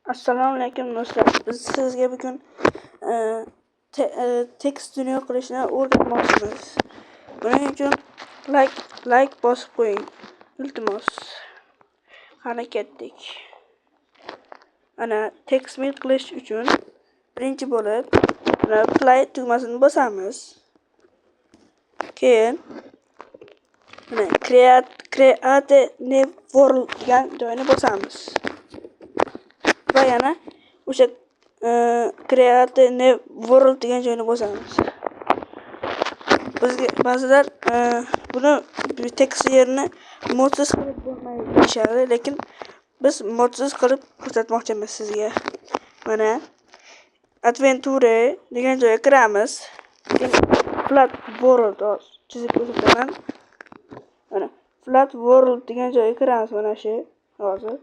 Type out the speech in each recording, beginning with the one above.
Assalomu alaykum do'stlar. Biz sizga bugun tekst dunyo qurishni o'rgatmoqchimiz. Buning uchun like bosib qo'ying. Iltimos. Qani ketdik. Ana tekst qilish uchun birinchi bo'lib play tugmasini bosamiz. Keyin create new world degan joyni bosamiz. Va yana o'sha create new world degan joyni bosamiz. Bizga ba'zilar buni tekst yerini modsiz qilib bo'lmaydi deyishadi, lekin biz modsiz qilib ko'rsatmoqchimiz sizga. Mana adventure degan joyga kiramiz. Flat world chizib ko'rsataman. Mana flat world degan joyga kiramiz, mana shu hozir.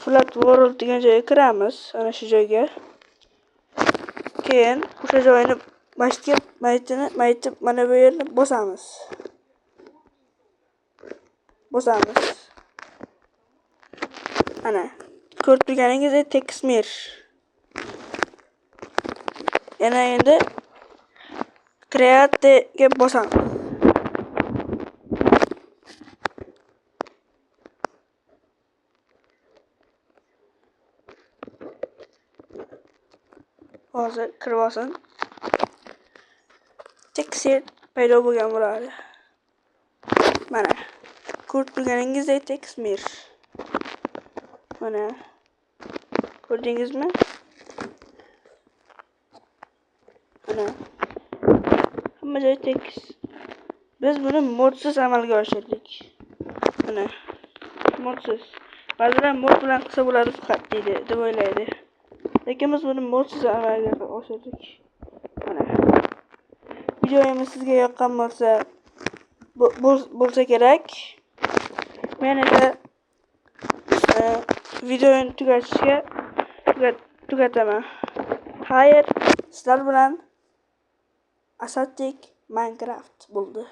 Flat world degan joyga kiramiz, ana shu joyga. Keyin o'sha joyni maytib mana bu yerni bosamiz. Ana ko'rib turganingizdek tekst mir. Yana endi create ga bosamiz. Hozir kirib olsin. Tekst paydo bo'lgan bo'ladi. Mana ko'rib turganingizdek tekst mir. Mana ko'rdingizmi? Mana hamma joy tekst. Biz buni modsiz amalga oshirdik. Mana modsiz. Ba'zilar mod bilan qilsa bo'ladi faqat deydi, deb o'ylaydi. Lekin biz buni modsiz amalga oshirdik. Mana videomiz sizga yoqqan bo'lsa kerak. Men esa videoni tugataman. Xayr, sizlar bilan Asadbek Minecraft bo'ldi.